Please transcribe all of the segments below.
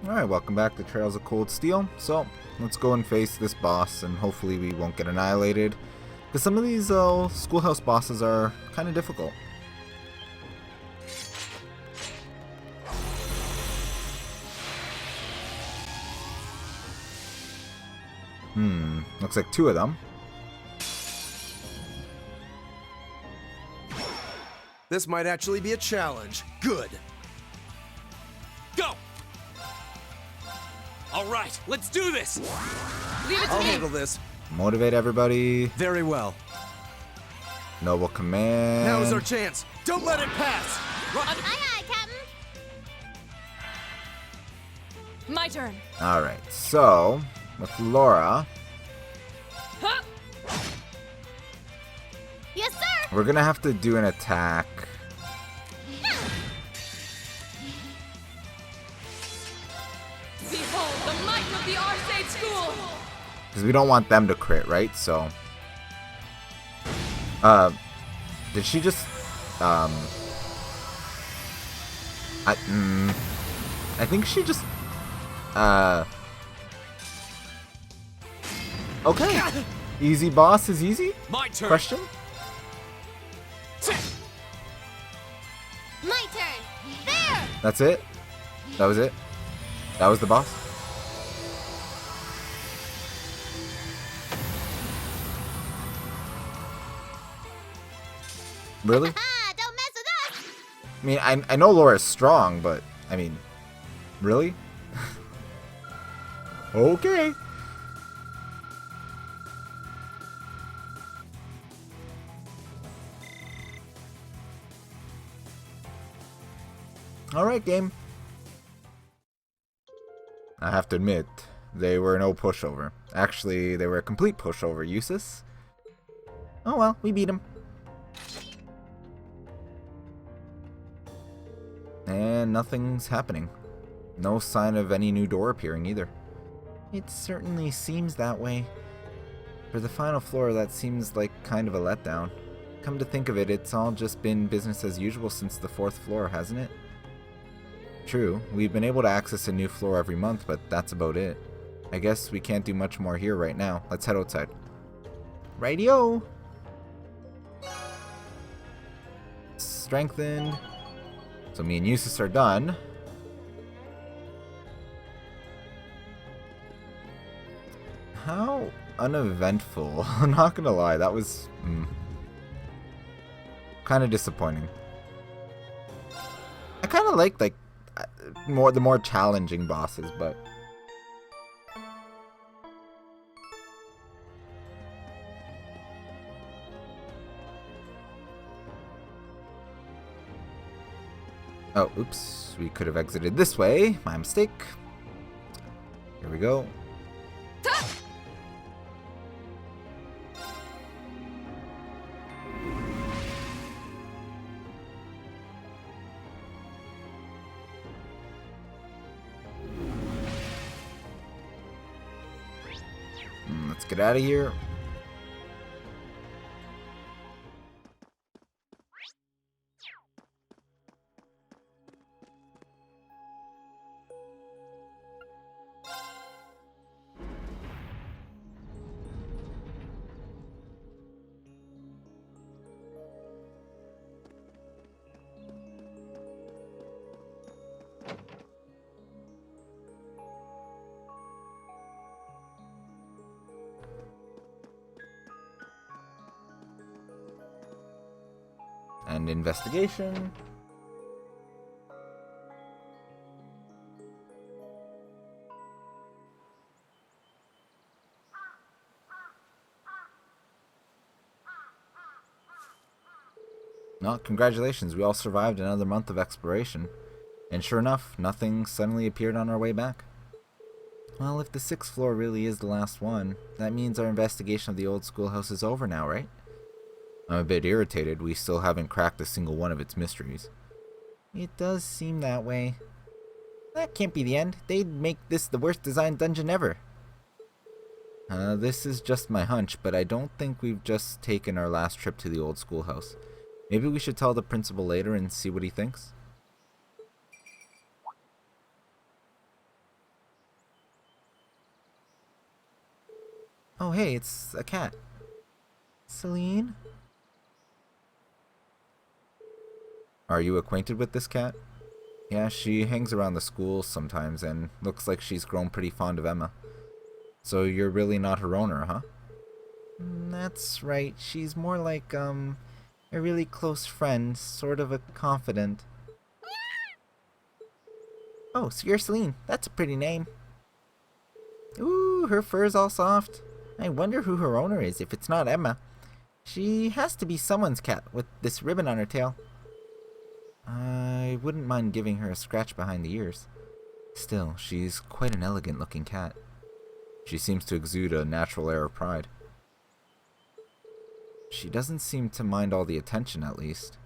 Alright, welcome back to Trails of Cold Steel. So, let's go and face this boss, and hopefully we won't get annihilated. Because some of these schoolhouse bosses are kind of difficult. Looks like two of them. This might actually be a challenge. Good. Go! All right, let's do this! Leave it to I'll me! handle this. Motivate everybody. Very well. Noble command. Now is our chance. Don't let it pass. Aye, aye, Captain. My turn. Alright, so, with Laura, Huh! Yes, sir. we're gonna have to do an attack. Behold the might of the Arcade School! Because we don't want them to crit, right? So, did she just, I think she just, okay. Easy boss is easy? My turn! Question? My turn. There. That's it? That was it? That was the boss? Really? Ah, don't mess with us. I mean, I know Laura's strong, but, I mean, really? Okay. Alright, game. I have to admit, they were no pushover. Actually, they were a complete pushover, Eustace. Oh well, we beat him. And nothing's happening. No sign of any new door appearing either. It certainly seems that way. For the final floor, that seems like kind of a letdown. Come to think of it, it's all just been business as usual since the 4th floor, hasn't it? True, we've been able to access a new floor every month, but that's about it. I guess we can't do much more here right now. Let's head outside. Rightio! Strengthened. So me and Eustace are done. How uneventful. I'm not gonna lie, that was kind of disappointing. I kind of like the more challenging bosses, but oh, oops, we could have exited this way. My mistake. Here we go. Let's get out of here. And investigation. Well, congratulations, we all survived another month of exploration. And sure enough, nothing suddenly appeared on our way back. Well, if the 6th floor really is the last one, that means our investigation of the old schoolhouse is over now, right? I'm a bit irritated we still haven't cracked a single one of its mysteries. It does seem that way. That can't be the end. They'd make this the worst designed dungeon ever. This is just my hunch, but I don't think we've just taken our last trip to the old schoolhouse. Maybe we should tell the principal later and see what he thinks? Oh, hey, it's a cat. Celine? Are you acquainted with this cat? Yeah, she hangs around the school sometimes and looks like she's grown pretty fond of Emma. So you're really not her owner, huh? That's right. She's more like, a really close friend, sort of a confidant. Oh, so you're Celine. That's a pretty name. Ooh, her fur's all soft. I wonder who her owner is if it's not Emma. She has to be someone's cat with this ribbon on her tail. I wouldn't mind giving her a scratch behind the ears. Still, she's quite an elegant looking cat. She seems to exude a natural air of pride. She doesn't seem to mind all the attention, at least.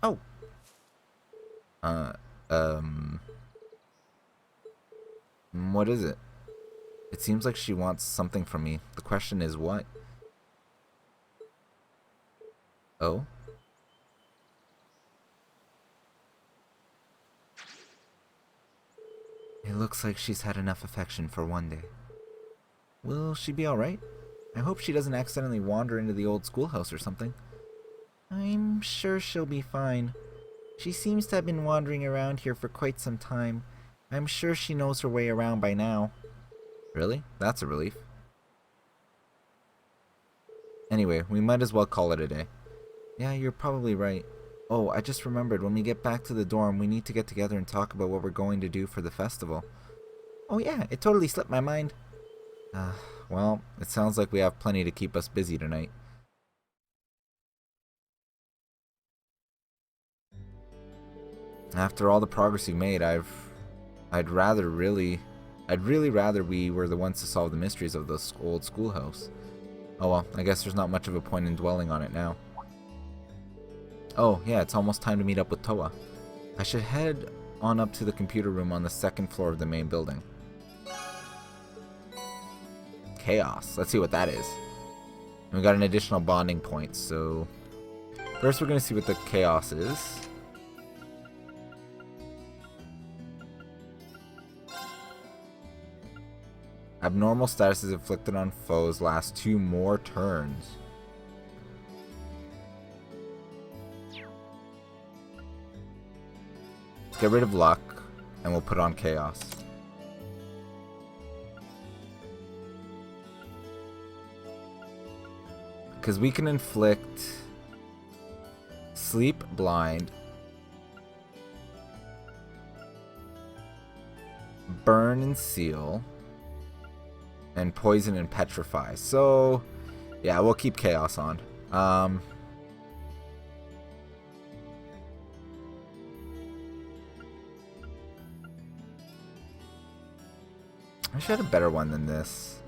Oh. What is it? It seems like she wants something from me. The question is what? Oh? It looks like she's had enough affection for one day. Will she be alright? I hope she doesn't accidentally wander into the old schoolhouse or something. I'm sure she'll be fine. She seems to have been wandering around here for quite some time. I'm sure she knows her way around by now. Really? That's a relief. Anyway, we might as well call it a day. Yeah, you're probably right. Oh, I just remembered, when we get back to the dorm, we need to get together and talk about what we're going to do for the festival. Oh yeah, it totally slipped my mind. Well, it sounds like we have plenty to keep us busy tonight. After all the progress you've made, I'd really rather we were the ones to solve the mysteries of this old schoolhouse. Oh well, I guess there's not much of a point in dwelling on it now. Oh, yeah, it's almost time to meet up with Toa. I should head on up to the computer room on the second floor of the main building. Chaos. Let's see what that is. And we got an additional bonding point, so... First we're going to see what the chaos is. Abnormal statuses inflicted on foes last 2 more turns. Get rid of luck, and we'll put on chaos. Because we can inflict sleep, blind, burn and seal, and poison and petrify. So, yeah, we'll keep chaos on. I should have a better one than this.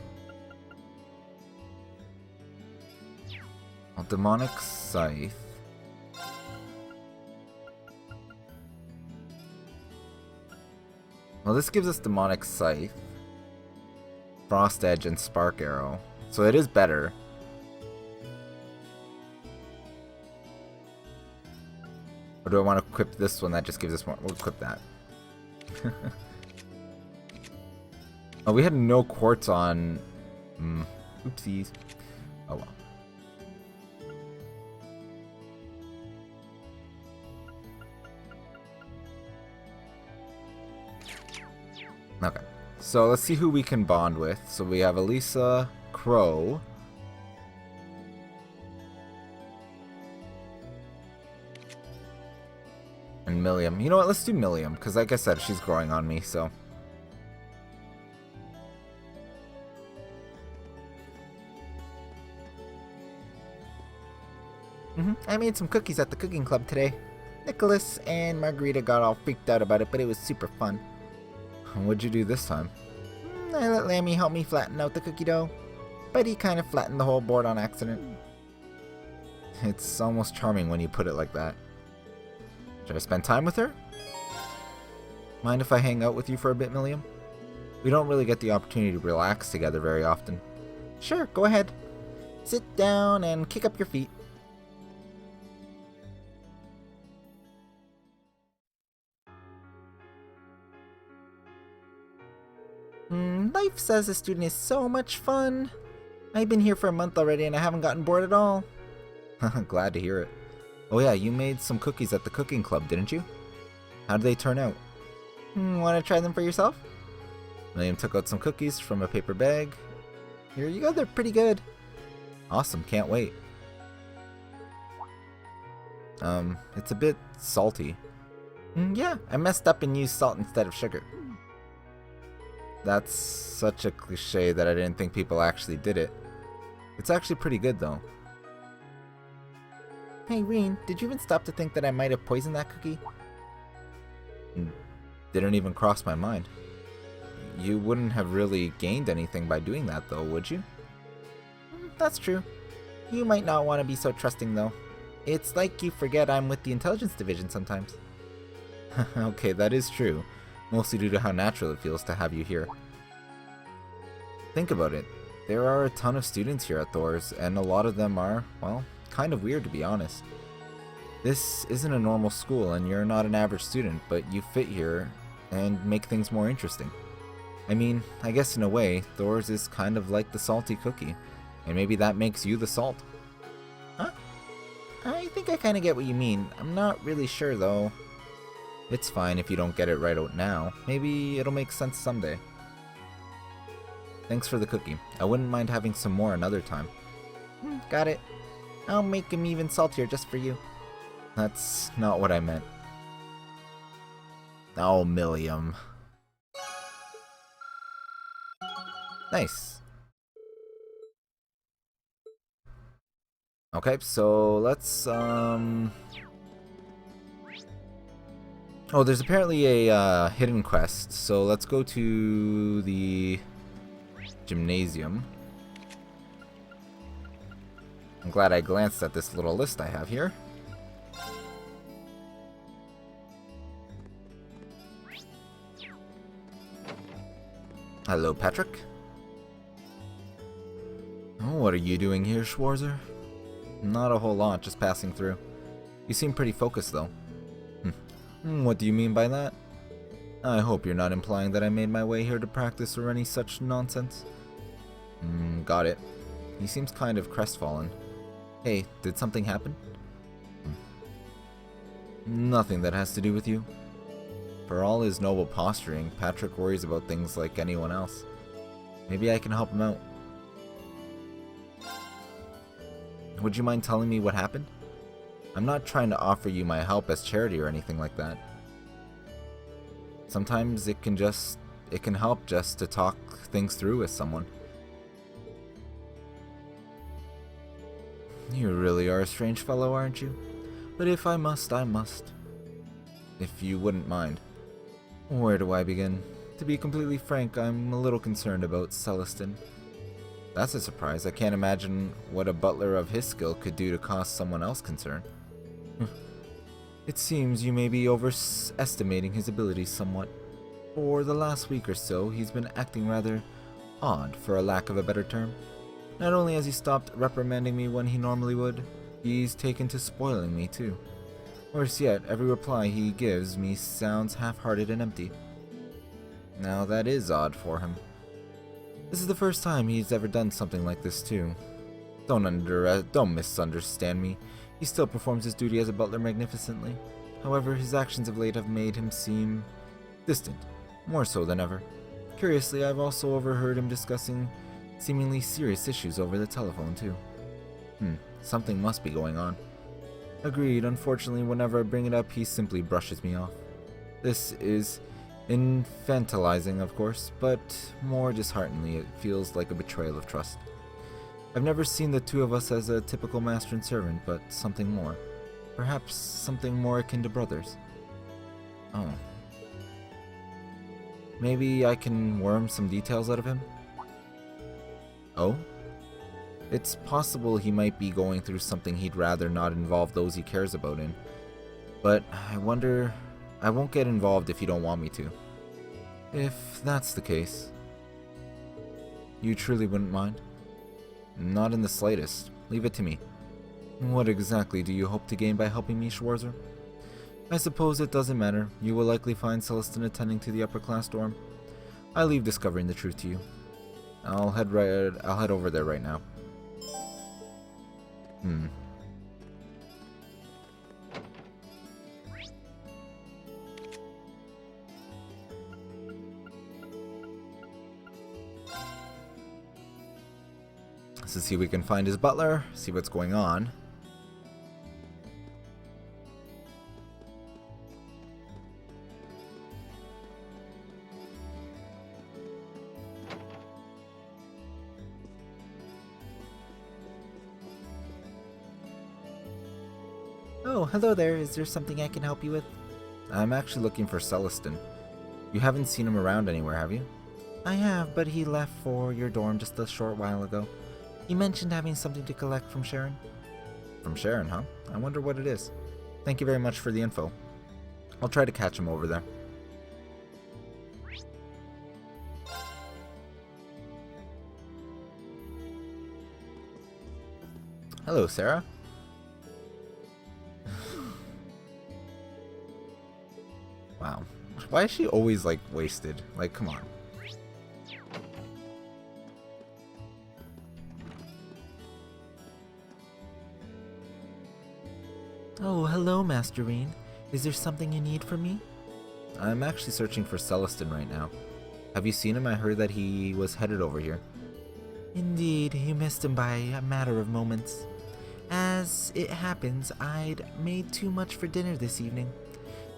Well, demonic scythe. Well, this gives us demonic scythe, frost edge, and spark arrow. So it is better. Or do I want to equip this one that just gives us more? We'll equip that. Oh, we had no quartz on... Oopsies. Oh well. Okay. So let's see who we can bond with. So we have Elisa, Crow. And Milliam. You know what? Let's do Milliam, because like I said, she's growing on me, so... I made some cookies at the cooking club today. Nicholas and Margarita got all freaked out about it, but it was super fun. What'd you do this time? I let Lammy help me flatten out the cookie dough, but he kind of flattened the whole board on accident. It's almost charming when you put it like that. Should I spend time with her? Mind if I hang out with you for a bit, Milliam? We don't really get the opportunity to relax together very often. Sure, go ahead. Sit down and kick up your feet. Life as a student is so much fun. I've been here for a month already and I haven't gotten bored at all. Glad to hear it. Oh yeah, you made some cookies at the cooking club, didn't you? How did they turn out? Want to try them for yourself? William took out some cookies from a paper bag. Here you go, they're pretty good. Awesome, can't wait. It's a bit salty. Yeah, I messed up and used salt instead of sugar. That's such a cliche that I didn't think people actually did it. It's actually pretty good though. Hey Reen, did you even stop to think that I might have poisoned that cookie? Didn't even cross my mind. You wouldn't have really gained anything by doing that though, would you? That's true. You might not want to be so trusting though. It's like you forget I'm with the intelligence division sometimes. Okay, that is true. Mostly due to how natural it feels to have you here. Think about it. There are a ton of students here at Thor's, and a lot of them are, well, kind of weird to be honest. This isn't a normal school, and you're not an average student, but you fit here and make things more interesting. I mean, I guess in a way, Thor's is kind of like the salty cookie, and maybe that makes you the salt. Huh? I think I kind of get what you mean. I'm not really sure though. It's fine if you don't get it right out now. Maybe it'll make sense someday. Thanks for the cookie. I wouldn't mind having some more another time. Got it. I'll make him even saltier just for you. That's not what I meant. Oh, Milliam. Nice. Okay, so let's, Oh, there's apparently a hidden quest, so let's go to the gymnasium. I'm glad I glanced at this little list I have here. Hello, Patrick. Oh, what are you doing here, Schwarzer? Not a whole lot, just passing through. You seem pretty focused, though. What do you mean by that? I hope you're not implying that I made my way here to practice or any such nonsense. Got it. He seems kind of crestfallen. Hey, did something happen? Nothing that has to do with you. For all his noble posturing, Patrick worries about things like anyone else. Maybe I can help him out. Would you mind telling me what happened? I'm not trying to offer you my help as charity or anything like that. Sometimes it can help just to talk things through with someone. You really are a strange fellow, aren't you? But if I must, I must. If you wouldn't mind. Where do I begin? To be completely frank, I'm a little concerned about Celestin. That's a surprise. I can't imagine what a butler of his skill could do to cause someone else concern. It seems you may be overestimating his abilities somewhat. For the last week or so, he's been acting rather odd, for a lack of a better term. Not only has he stopped reprimanding me when he normally would, he's taken to spoiling me too. Worse yet, every reply he gives me sounds half-hearted and empty. Now that is odd for him. This is the first time he's ever done something like this too. Don't misunderstand me. He still performs his duty as a butler magnificently. However, his actions of late have made him seem distant, more so than ever. Curiously, I've also overheard him discussing seemingly serious issues over the telephone too. Something must be going on. Agreed, unfortunately, whenever I bring it up, he simply brushes me off. This is infantilizing, of course, but more dishearteningly, it feels like a betrayal of trust. I've never seen the two of us as a typical master and servant, but something more. Perhaps something more akin to brothers. Oh. Maybe I can worm some details out of him? Oh? It's possible he might be going through something he'd rather not involve those he cares about in. But I wonder... I won't get involved if you don't want me to. If that's the case. You truly wouldn't mind? Not in the slightest. Leave it to me. What exactly do you hope to gain by helping me, Schwarzer? I suppose it doesn't matter. You will likely find Celestin attending to the upper class dorm. I leave discovering the truth to you. I'll head over there right now. Let's see if we can find his butler, see what's going on. Oh, hello there. Is there something I can help you with? I'm actually looking for Celestin. You haven't seen him around anywhere, have you? I have, but he left for your dorm just a short while ago. He mentioned having something to collect from Sharon. From Sharon, huh? I wonder what it is. Thank you very much for the info. I'll try to catch him over there. Hello, Sarah. Wow. Why is she always, like, wasted? Like, come on. Oh, hello, Masterine. Is there something you need from me? I'm actually searching for Celestin right now. Have you seen him? I heard that he was headed over here. Indeed, you missed him by a matter of moments. As it happens, I'd made too much for dinner this evening,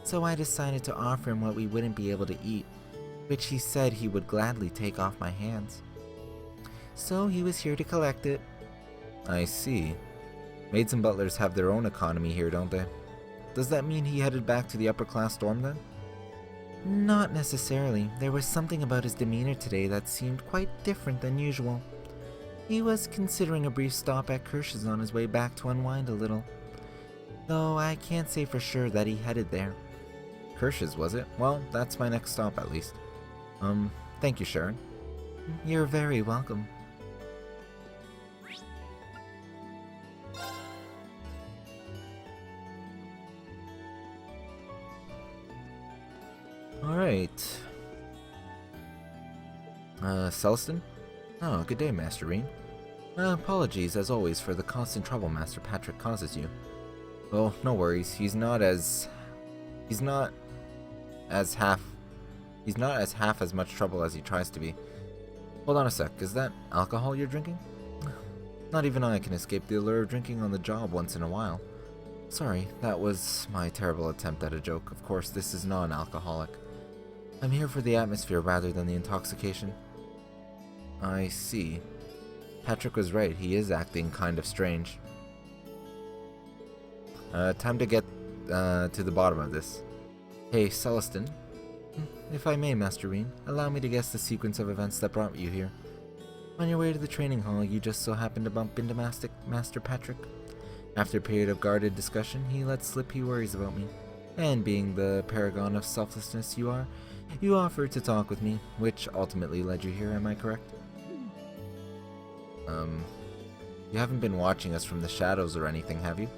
so I decided to offer him what we wouldn't be able to eat, which he said he would gladly take off my hands. So he was here to collect it. I see. Maids and butlers have their own economy here, don't they? Does that mean he headed back to the upper class dorm then? Not necessarily. There was something about his demeanor today that seemed quite different than usual. He was considering a brief stop at Kirsch's on his way back to unwind a little. Though I can't say for sure that he headed there. Kirsch's, was it? Well, that's my next stop at least. Thank you, Sharon. You're very welcome. Alright. Celestin? Oh, good day, Masterine. Apologies, as always, for the constant trouble Master Patrick causes you. Well, no worries. He's not as half as much trouble as he tries to be. Hold on a sec. Is that alcohol you're drinking? Not even I can escape the allure of drinking on the job once in a while. Sorry, that was my terrible attempt at a joke. Of course, this is non-alcoholic. I'm here for the atmosphere rather than the intoxication. I see. Patrick was right. He is acting kind of strange. Time to get to the bottom of this. Hey, Celestin. If I may, Masterine, allow me to guess the sequence of events that brought you here. On your way to the training hall, you just so happened to bump into Master Patrick. After a period of guarded discussion, he let slip he worries about me. And being the paragon of selflessness you are, you offered to talk with me, which ultimately led you here, am I correct? You haven't been watching us from the shadows or anything, have you?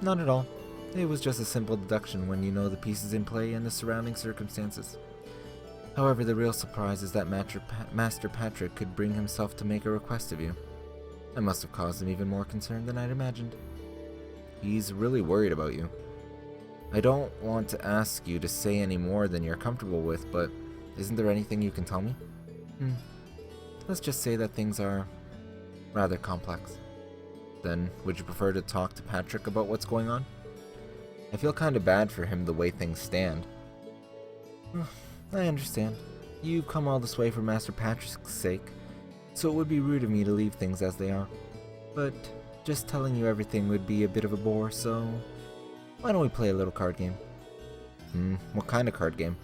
Not at all. It was just a simple deduction when you know the pieces in play and the surrounding circumstances. However, the real surprise is that Master Patrick could bring himself to make a request of you. That must have caused him even more concern than I'd imagined. He's really worried about you. I don't want to ask you to say any more than you're comfortable with, but isn't there anything you can tell me? Let's just say that things are rather complex. Then, would you prefer to talk to Patrick about what's going on? I feel kind of bad for him the way things stand. I understand. You've come all this way for Master Patrick's sake, so it would be rude of me to leave things as they are. But just telling you everything would be a bit of a bore, so why don't we play a little card game? What kind of card game?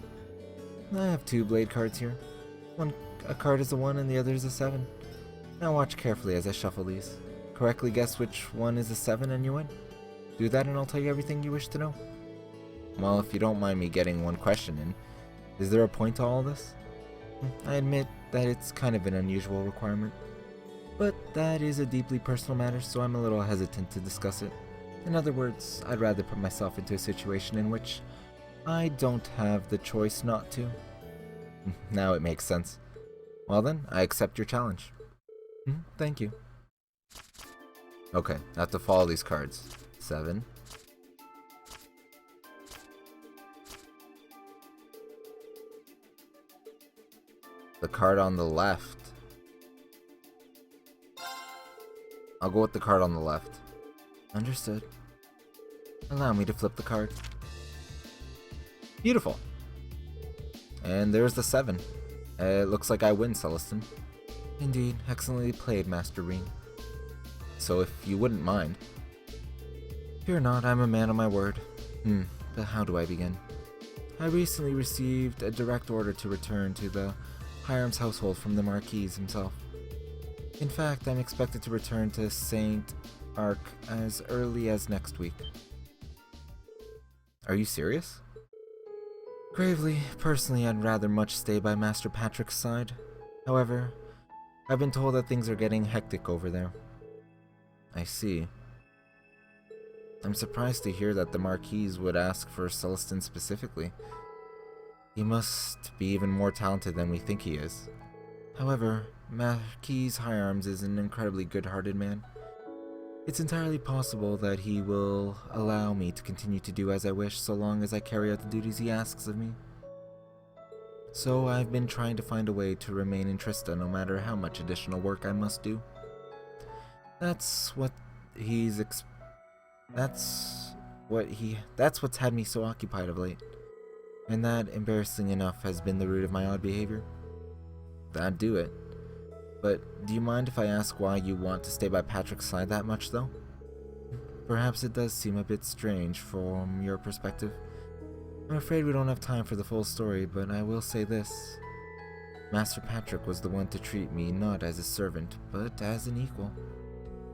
I have 2 blade cards here. A card is a 1 and the other is a 7. Now watch carefully as I shuffle these. Correctly guess which one is a 7 and you win. Do that and I'll tell you everything you wish to know. Well, if you don't mind me getting one question in, is there a point to all this? I admit that it's kind of an unusual requirement, but that is a deeply personal matter, so I'm a little hesitant to discuss it. In other words, I'd rather put myself into a situation in which I don't have the choice not to. Now it makes sense. Well then, I accept your challenge. Thank you. Okay, I have to follow these cards. 7. The card on the left. I'll go with the card on the left. Understood. Allow me to flip the card. Beautiful. And there's the 7. It looks like I win, Celestin. Indeed, excellently played, Master Rean. So if you wouldn't mind. Fear not, I'm a man of my word. But how do I begin? I recently received a direct order to return to the Hiram's household from the Marquis himself. In fact, I'm expected to return to Saint Arc as early as next week. Are you serious? Gravely, personally, I'd rather much stay by Master Patrick's side. However, I've been told that things are getting hectic over there. I see. I'm surprised to hear that the Marquis would ask for Celestin specifically. He must be even more talented than we think he is. However, Marquis Higharms is an incredibly good-hearted man. It's entirely possible that he will allow me to continue to do as I wish so long as I carry out the duties he asks of me. So I've been trying to find a way to remain in Trista no matter how much additional work I must do. That's what's had me so occupied of late. And that, embarrassing enough, has been the root of my odd behavior. That'd do it. But do you mind if I ask why you want to stay by Patrick's side that much, though? Perhaps it does seem a bit strange from your perspective. I'm afraid we don't have time for the full story, but I will say this. Master Patrick was the one to treat me not as a servant, but as an equal.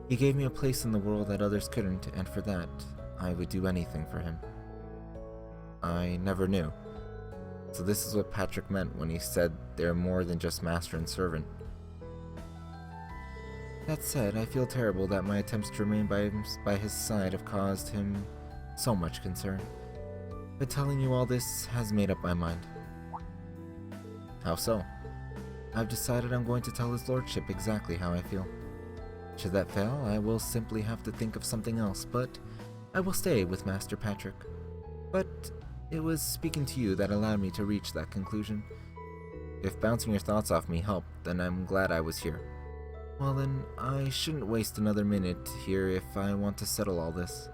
He gave me a place in the world that others couldn't, and for that, I would do anything for him. I never knew. So this is what Patrick meant when he said they're more than just master and servant. That said, I feel terrible that my attempts to remain by his side have caused him so much concern. But telling you all this has made up my mind. How so? I've decided I'm going to tell his lordship exactly how I feel. Should that fail, I will simply have to think of something else, but I will stay with Master Patrick. But it was speaking to you that allowed me to reach that conclusion. If bouncing your thoughts off me helped, then I'm glad I was here. Well then, I shouldn't waste another minute here if I want to settle all this.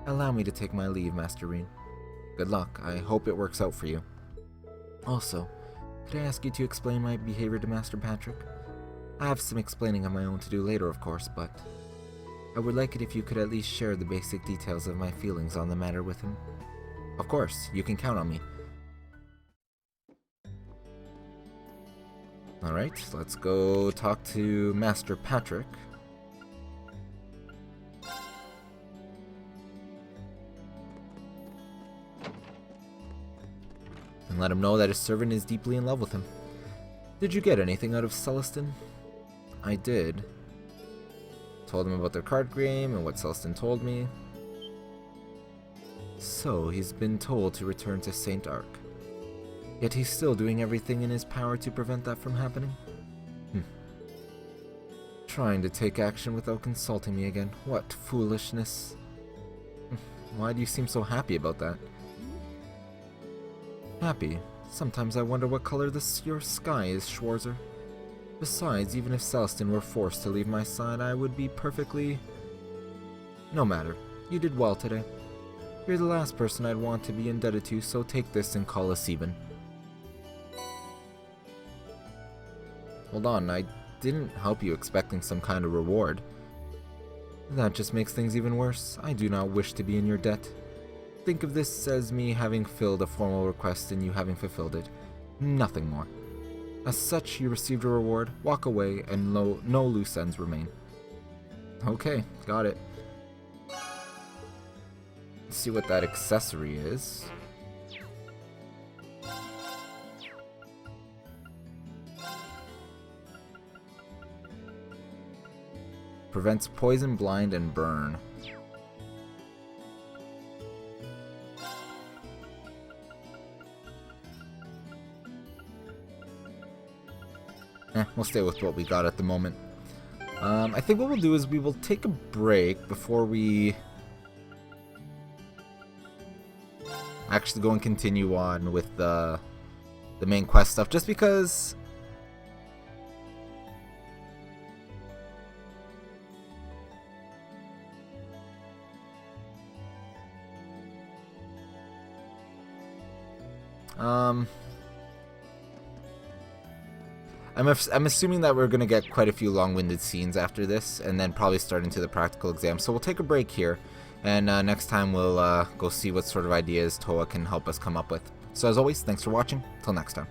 Allow me to take my leave, Master Rean. Good luck. I hope it works out for you. Also, could I ask you to explain my behavior to Master Patrick? I have some explaining on my own to do later, of course, but I would like it if you could at least share the basic details of my feelings on the matter with him. Of course, you can count on me. Alright, let's go talk to Master Patrick. And let him know that his servant is deeply in love with him. Did you get anything out of Celestin? I did. Told him about their card game and what Celestin told me. So, he's been told to return to Saint Arc. Yet he's still doing everything in his power to prevent that from happening? Trying to take action without consulting me again. What foolishness. Why do you seem so happy about that? Happy? Sometimes I wonder what color your sky is, Schwarzer. Besides, even if Celestin were forced to leave my side, I would be perfectly... No matter. You did well today. You're the last person I'd want to be indebted to, so take this and call us even. Hold on, I didn't help you expecting some kind of reward. That just makes things even worse. I do not wish to be in your debt. Think of this as me having filled a formal request and you having fulfilled it. Nothing more. As such, you received a reward, walk away, and no loose ends remain. Okay, got it. Let's see what that accessory is. Prevents poison, blind, and burn. We'll stay with what we got at the moment. I think what we'll do is we will take a break before we actually go and continue on with the main quest stuff, just because I'm assuming that we're going to get quite a few long-winded scenes after this, and then probably start into the practical exam. So we'll take a break here, and next time we'll go see what sort of ideas Toa can help us come up with. So as always, thanks for watching. Till next time.